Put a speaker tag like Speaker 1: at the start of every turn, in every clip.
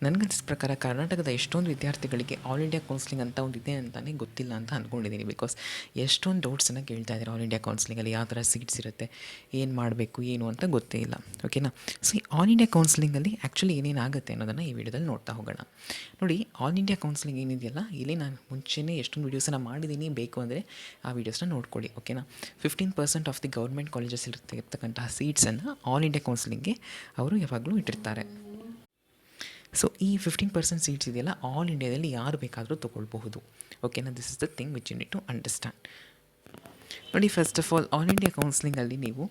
Speaker 1: ನನಗನ್ಸಿದ ಪ್ರಕಾರ ಕರ್ನಾಟಕದ ಎಷ್ಟೊಂದು ವಿದ್ಯಾರ್ಥಿಗಳಿಗೆ ಆಲ್ ಇಂಡಿಯಾ ಕೌನ್ಸ್ಲಿಂಗ್ ಅಂತ ಒಂದು ಇದೆ ಅಂತಲೇ ಗೊತ್ತಿಲ್ಲ ಅಂತ ಅಂದ್ಕೊಂಡಿದ್ದೀನಿ. ಬಿಕಾಸ್ ಎಷ್ಟೊಂದು ಡೌಟ್ಸನ್ನು ಕೇಳ್ತಾ ಇದ್ದಾರೆ. ಆಲ್ ಇಂಡಿಯಾ ಕೌನ್ಸ್ಲಿಂಗಲ್ಲಿ ಯಾವ ಥರ ಸೀಟ್ಸ್ ಇರುತ್ತೆ, ಏನು ಮಾಡಬೇಕು ಏನು ಅಂತ ಗೊತ್ತೇ ಇಲ್ಲ. ಓಕೆನಾ. ಸೊ ಈ ಆಲ್ ಇಂಡಿಯಾ ಕೌನ್ಸ್ಲಿಂಗಲ್ಲಿ ಆ್ಯಕ್ಚುಲಿ ಏನೇನಾಗುತ್ತೆ ಅನ್ನೋದನ್ನು ಈ ವಿಡಿಯೋದಲ್ಲಿ ನೋಡ್ತಾ ಹೋಗೋಣ. ನೋಡಿ, ಆಲ್ ಇಂಡಿಯಾ ಕೌನ್ಸ್ಲಿಂಗ್ ಏನಿದೆಯಲ್ಲ, ಇಲ್ಲಿ ನಾನು ಮುಂಚೆನೇ ಎಷ್ಟೊಂದು ವೀಡಿಯೋಸನ್ನು ಮಾಡಿದ್ದೀನಿ. ಬೇಕು ಅಂದರೆ ಆ ವೀಡಿಯೋಸ್ನ ನೋಡ್ಕೊಳ್ಳಿ. ಓಕೆನಾ. 15% ಆಫ್ ದಿ ಗೌರ್ಮೆಂಟ್ ಕಾಲೇಜಸ್ ಇರ್ತಕ್ಕಂತಹ ಸೀಟ್ಸನ್ನು ಆಲ್ ಇಂಡಿಯಾ ಕೌನ್ಸ್ಲಿಂಗ್ಗೆ ಅವರು ಯಾವಾಗಲೂ ಇಟ್ಟಿರ್ತಾರೆ. ಸೊ ಈ 15% ಸೀಟ್ಸ್ ಇದೆಯಲ್ಲ, ಆಲ್ ಇಂಡಿಯಾದಲ್ಲಿ ಯಾರು ಬೇಕಾದರೂ ತೊಗೊಳ್ಬಹುದು. ಓಕೆನಾ. This is the thing which you need to understand. ನೋಡಿ, first of all all India ಕೌನ್ಸ್ಲಿಂಗಲ್ಲಿ ನೀವು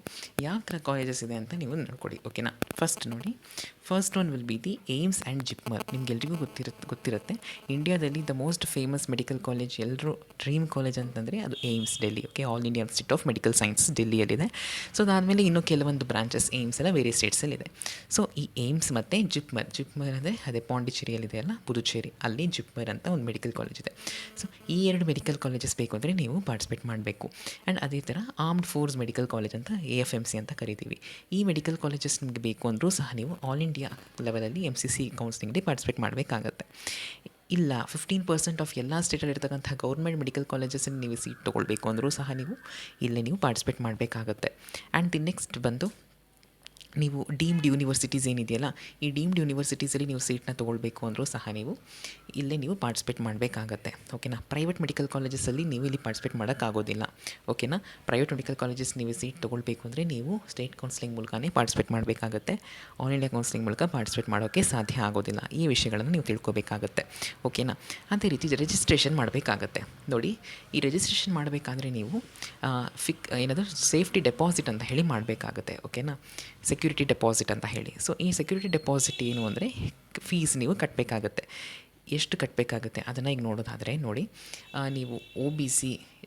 Speaker 1: ಯಾವ ಥರ ಕಾಲೇಜಸ್ ಇದೆ ಅಂತ ನೀವು ನೋಡ್ಕೊಡಿ. ಓಕೆನಾ. ಫಸ್ಟ್ ನೋಡಿ, first one will be the AIIMS and JIPMER. ನಿಮಗೆಲ್ರಿಗೂ ಗೊತ್ತಿರುತ್ತೆ ಇಂಡಿಯಾದಲ್ಲಿ the most famous medical college, ಎಲ್ಲರೂ ಡ್ರೀಮ್ ಕಾಲೇಜ್ ಅಂತಂದರೆ ಅದು AIIMS Delhi. Okay, all India institute of medical sciences ಡೆಲ್ಲಿಯಲ್ಲಿದೆ. ಸೊ ಅದಾದಮೇಲೆ ಇನ್ನೂ ಕೆಲವೊಂದು ಬ್ರಾಂಚಸ್ ಏಮ್ಸ್ ಎಲ್ಲ ಬೇರೆ ಸ್ಟೇಟ್ಸಲ್ಲಿದೆ. ಸೊ ಈ ಏಮ್ಸ್ ಮತ್ತು ಜಿಪ್ಮರ್ ಅಂದರೆ ಅದೇ ಪಾಂಡಿಚೇರಿಯಲ್ಲಿದೆ ಅಲ್ಲ, ಪುದುಚೇರಿ, ಅಲ್ಲಿ ಜಿಪ್ಮರ್ ಅಂತ ಒಂದು ಮೆಡಿಕಲ್ ಕಾಲೇಜ್ ಇದೆ. ಸೊ ಈ ಎರಡು ಮೆಡಿಕಲ್ ಕಾಲೇಜಸ್ ಬೇಕು ಅಂದರೆ ನೀವು ಪಾರ್ಟಿಸಿಪೇಟ್ ಮಾಡಬೇಕು. ಆ್ಯಂಡ್ ಅದೇ ಥರ ಆರ್ಮ್ಡ್ ಫೋರ್ಸ್ ಮೆಡಿಕಲ್ ಕಾಲೇಜ್ ಅಂತ AFMC ಅಂತ ಕರಿತೀವಿ. ಈ ಮೆಡಿಕಲ್ ಕಾಲೇಜಸ್ ನಿಮಗೆ ಬೇಕು ಅಂದರೂ ಸಹ ನೀವು ಆಲ್ ಇಂಡಿಯಾ ಲೆವೆಲಲ್ಲಿ MCC ಕೌನ್ಸ್ಲಿಂಗಲ್ಲಿ ಪಾರ್ಟಿಸಿಪೇಟ್ ಮಾಡಬೇಕಾಗತ್ತೆ. ಇಲ್ಲ, 15% ಆಫ್ ಎಲ್ಲ ಸ್ಟೇಟಲ್ಲಿ ಇರ್ತಕ್ಕಂಥ ಗೌರ್ಮೆಂಟ್ ಮೆಡಿಕಲ್ ಕಾಲೇಜಸಲ್ಲಿ ನೀವು ಸೀಟ್ ತೊಗೊಳ್ಬೇಕು ಅಂದರೂ ಸಹ ಇಲ್ಲೇ ನೀವು ಪಾರ್ಟಿಸಿಪೇಟ್ ಮಾಡಬೇಕಾಗತ್ತೆ. ಆ್ಯಂಡ್ ದಿ ನೆಕ್ಸ್ಟ್ ಬಂದು ನೀವು ಡೀಮ್ಡ್ ಯೂನಿವರ್ಸಿಟೀಸ್ ಏನಿದೆಯಲ್ಲ, ಈ ಡೀಮ್ಡ್ ಯೂನಿವರ್ಸಿಟೀಸಲ್ಲಿ ನೀವು ಸೀಟ್ನ ತೊಗೊಳ್ಬೇಕು ಅಂದರೂ ಸಹ ಇಲ್ಲೇ ನೀವು ಪಾರ್ಟಿಸಿಪೇಟ್ ಮಾಡಬೇಕಾಗತ್ತೆ. ಓಕೆನಾ. ಪ್ರೈವೇಟ್ ಮೆಡಿಕಲ್ ಕಾಲೇಜಸಲ್ಲಿ ನೀವು ಇಲ್ಲಿ ಪಾರ್ಟಿಸಿಪೇಟ್ ಮಾಡೋಕ್ಕಾಗೋದಿಲ್ಲ. ಓಕೆನಾ. ಪ್ರೈವೇಟ್ ಮೆಡಿಕಲ್ ಕಾಲೇಜಸ್ ನೀವು ಸೀಟ್ ತೊಗೊಳ್ಬೇಕು ಅಂದರೆ ನೀವು ಸ್ಟೇಟ್ ಕೌನ್ಸ್ಲಿಂಗ್ ಮೂಲಕನೇ ಪಾರ್ಟಿಸಿಪೇಟ್ ಮಾಡಬೇಕಾಗತ್ತೆ. ಆಲ್ ಇಂಡಿಯಾ ಕೌನ್ಸ್ಲಿಂಗ್ ಮೂಲಕ ಪಾರ್ಟಿಸಿಪೇಟ್ ಮಾಡೋಕ್ಕೆ ಸಾಧ್ಯ ಆಗೋದಿಲ್ಲ. ಈ ವಿಷಯಗಳನ್ನು ನೀವು ತಿಳ್ಕೊಬೇಕಾಗತ್ತೆ. ಓಕೆನಾ. ಅದೇ ರೀತಿ ರಿಜಿಸ್ಟ್ರೇಷನ್ ಮಾಡಬೇಕಾಗತ್ತೆ. ನೋಡಿ, ಈ ರಿಜಿಸ್ಟ್ರೇಷನ್ ಮಾಡಬೇಕಾದ್ರೆ ನೀವು ಏನಾದರೂ ಸೇಫ್ಟಿ ಡೆಪಾಸಿಟ್ ಅಂತ ಹೇಳಿ ಮಾಡಬೇಕಾಗತ್ತೆ. ಓಕೆನಾ. ಸೆಕ್ಯೂರಿಟಿ ಡೆಪಾಸಿಟ್ ಅಂತ ಹೇಳಿ. ಸೊ ಈ ಸೆಕ್ಯೂರಿಟಿ ಡೆಪಾಸಿಟ್ ಏನು ಅಂದರೆ ಫೀಸ್ ನೀವು ಕಟ್ಟಬೇಕಾಗತ್ತೆ. ಎಷ್ಟು ಕಟ್ಟಬೇಕಾಗುತ್ತೆ ಅದನ್ನು ಈಗ ನೋಡೋದಾದರೆ ನೋಡಿ, ನೀವು OBC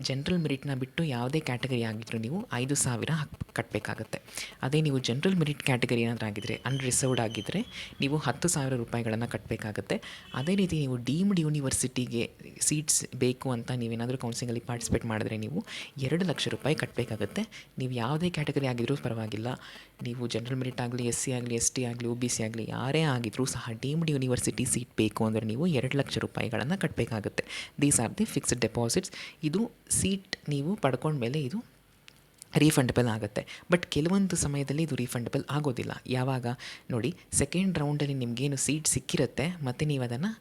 Speaker 1: ಜನರಲ್ ಮೆರಿಟ್ನ ಬಿಟ್ಟು ಯಾವುದೇ ಕ್ಯಾಟಗರಿ ಆಗಿದ್ದರೂ ನೀವು 5,000 ಕಟ್ಟಬೇಕಾಗತ್ತೆ. ಅದೇ ನೀವು ಜನರಲ್ ಮೆರಿಟ್ ಕ್ಯಾಟಗರಿ ಏನಾದರೂ ಆಗಿದ್ದರೆ, ಅನ್ರಿಸರ್ವ್ಡ್ ಆಗಿದ್ದರೆ ನೀವು 10,000 ರೂಪಾಯಿಗಳನ್ನು ಕಟ್ಟಬೇಕಾಗತ್ತೆ. ಅದೇ ರೀತಿ ನೀವು ಡೀಮ್ಡ್ ಯೂನಿವರ್ಸಿಟಿಗೆ ಸೀಟ್ಸ್ ಬೇಕು ಅಂತ ನೀವೇನಾದರೂ ಕೌನ್ಸಿಲಿಂಗಲ್ಲಿ ಪಾರ್ಟಿಸಿಪೇಟ್ ಮಾಡಿದ್ರೆ ನೀವು 2 ಲಕ್ಷ ರೂಪಾಯಿ ಕಟ್ಟಬೇಕಾಗತ್ತೆ. ನೀವು ಯಾವುದೇ ಕ್ಯಾಟಗರಿ ಆಗಿದ್ರೂ ಪರವಾಗಿಲ್ಲ, ನೀವು ಜನರಲ್ ಮೆರಿಟ್ ಆಗಲಿ, SC ಆಗಲಿ, ST ಆಗಲಿ, OBC ಆಗಲಿ, ಯಾರೇ ಆಗಿದ್ರೂ ಸಹ ಡೀಮ್ಡ್ ಯೂನಿವರ್ಸಿಟಿ ಸೀಟ್ ಬೇಕು ಅಂದರೆ ನೀವು 2 ಲಕ್ಷ ರೂಪಾಯಿಗಳನ್ನು ಕಟ್ಟಬೇಕಾಗುತ್ತೆ. These are the fixed deposits. ಇದು ಸೀಟ್ ನೀವು ಪಡ್ಕೊಂಡ್ಮೇಲೆ ಇದು ರೀಫಂಡಬಲ್ ಆಗುತ್ತೆ. ಬಟ್ ಕೆಲವೊಂದು ಸಮಯದಲ್ಲಿ ಇದು ರೀಫಂಡಬಲ್ ಆಗೋದಿಲ್ಲ. ಯಾವಾಗ ನೋಡಿ, ಸೆಕೆಂಡ್ ರೌಂಡಲ್ಲಿ ನಿಮಗೇನು ಸೀಟ್ ಸಿಕ್ಕಿರುತ್ತೆ ಮತ್ತು ನೀವು ಅದನ್ನು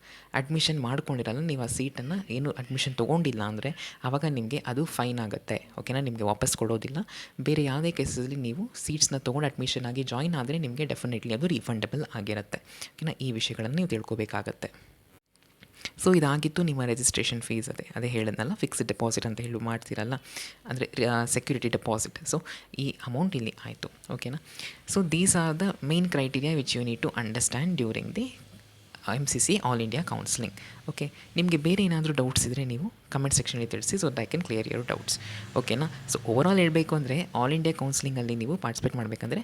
Speaker 1: ಅಡ್ಮಿಷನ್ ಮಾಡ್ಕೊಂಡಿರಲ್ಲ, ನೀವು ಆ ಸೀಟನ್ನು ಏನು ಅಡ್ಮಿಷನ್ ತೊಗೊಂಡಿಲ್ಲ ಅಂದರೆ ಆವಾಗ ನಿಮಗೆ ಅದು ಫೈನ್ ಆಗುತ್ತೆ. ಓಕೆನಾ. ನಿಮಗೆ ವಾಪಸ್ ಕೊಡೋದಿಲ್ಲ. ಬೇರೆ ಯಾವುದೇ ಕೇಸಲ್ಲಿ ನೀವು ಸೀಟ್ಸ್ನ ತೊಗೊಂಡು ಅಡ್ಮಿಷನ್ ಆಗಿ ಜಾಯಿನ್ ಆದರೆ ನಿಮಗೆ ಡೆಫಿನೆಟ್ಲಿ ಅದು ರೀಫಂಡಬಲ್ ಆಗಿರುತ್ತೆ. ಓಕೆನಾ. ಈ ವಿಷಯಗಳನ್ನು ನೀವು ತಿಳ್ಕೊಬೇಕಾಗತ್ತೆ. ಸೊ ಇದಾಗಿತ್ತು ನಿಮ್ಮ ರಿಜಿಸ್ಟ್ರೇಷನ್ ಫೀಸ್. ಅದೇ ಹೇಳಿದ್ನಲ್ಲ, ಫಿಕ್ಸ್ಡ್ ಡೆಪಾಸಿಟ್ ಅಂತ ಹೇಳಿ ಮಾಡ್ತೀರಲ್ಲ, ಅಂದರೆ ಸೆಕ್ಯೂರಿಟಿ ಡೆಪಾಸಿಟ್. ಸೊ ಈ ಅಮೌಂಟ್ ಇಲ್ಲಿ ಆಯಿತು. ಓಕೆನಾ. So these are the main criteria which you need to understand during the MCC all India counselling. Okay. ನಿಮಗೆ ಬೇರೆ ಏನಾದರೂ ಡೌಟ್ಸ್ ಇದ್ದರೆ ನೀವು ಕಮೆಂಟ್ ಸೆಕ್ಷನಲ್ಲಿ ತಿಳಿಸಿ, so I can clear your doubts. ಓಕೆನಾ. ಸೊ ಓವರಾಲ್ ಹೇಳಬೇಕು ಅಂದರೆ ಆಲ್ ಇಂಡಿಯಾ ಕೌನ್ಸ್ಲಿಂಗಲ್ಲಿ ನೀವು ಪಾರ್ಟಿಸಿಪೇಟ್ ಮಾಡಬೇಕಂದ್ರೆ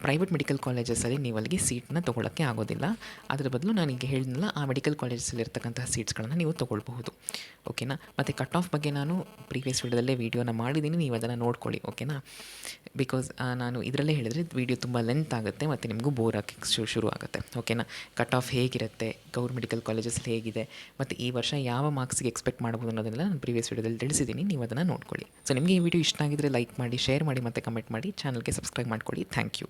Speaker 1: ಪ್ರೈವೇಟ್ ಮೆಡಿಕಲ್ ಕಾಲೇಜಸಲ್ಲಿ ನೀವು ಅಲ್ಲಿಗೆ ಸೀಟನ್ನ ತೊಗೊಳ್ಳೋಕ್ಕೆ ಆಗೋದಿಲ್ಲ. ಅದರ ಬದಲು ನಾನೀಗ ಹೇಳಿದ್ನಲ್ಲ, ಆ ಮೆಡಿಕಲ್ ಕಾಲೇಜಸಲ್ಲಿರ್ತಕ್ಕಂತಹ ಸೀಟ್ಸ್ಗಳನ್ನು ನೀವು ತೊಗೊಳ್ಬಹುದು. ಓಕೆನಾ. ಮತ್ತು ಕಟ್ ಆಫ್ ಬಗ್ಗೆ ನಾನು ಪ್ರೀವಿಯಸ್ ವಿಡಿಯೋದಲ್ಲೇ ವೀಡಿಯೋನ ಮಾಡಿದ್ದೀನಿ, ನೀವು ಅದನ್ನು ನೋಡ್ಕೊಳ್ಳಿ. ಓಕೆನಾ. ಬಿಕಾಸ್ ನಾನು ಇದರಲ್ಲೇ ಹೇಳಿದರೆ ವಿಡಿಯೋ ತುಂಬ ಲೆಂತ್ ಆಗುತ್ತೆ ಮತ್ತು ನಿಮಗೂ ಬೋರ್ ಆಗೋಕ್ಕೆ ಶುರು ಆಗುತ್ತೆ. ಓಕೆನಾ. ಕಟ್ ಆಫ್ ಹೇಗಿರುತ್ತೆ, ಗೌರ್ಮೆಂಟ್ ಮೆಡಿಕಲ್ ಕಾಲೇಜಸಲ್ಲಿ ಹೇಗಿದೆ, ಮತ್ತು ಈ ವರ್ಷ ಯಾವ ಮಾರ್ಕ್ಸಿಗೆ ಎಕ್ಸ್ಪೆಕ್ಟ್ ಮಾಡ್ಬೋದು ಅನ್ನೋದನ್ನೆಲ್ಲ ನಾನು ಪ್ರೀವಿಯಸ್ ವಿಡಿಯೋದಲ್ಲಿ ತಿಳಿಸಿದ್ದೀನಿ, ನೀವು ಅದನ್ನು ನೋಡ್ಕೊಳ್ಳಿ. ಸೊ ನಿಮಗೆ ಈ ವಿಡಿಯೋ ಇಷ್ಟ ಆಗಿದ್ದರೆ ಲೈಕ್ ಮಾಡಿ, ಶೇರ್ ಮಾಡಿ ಮತ್ತು ಕಮೆಂಟ್ ಮಾಡಿ, ಚಾನಲ್ಗೆ ಸಬ್ಸ್ಕ್ರೈಬ್ ಮಾಡ್ಕೊಳ್ಳಿ. Thank you.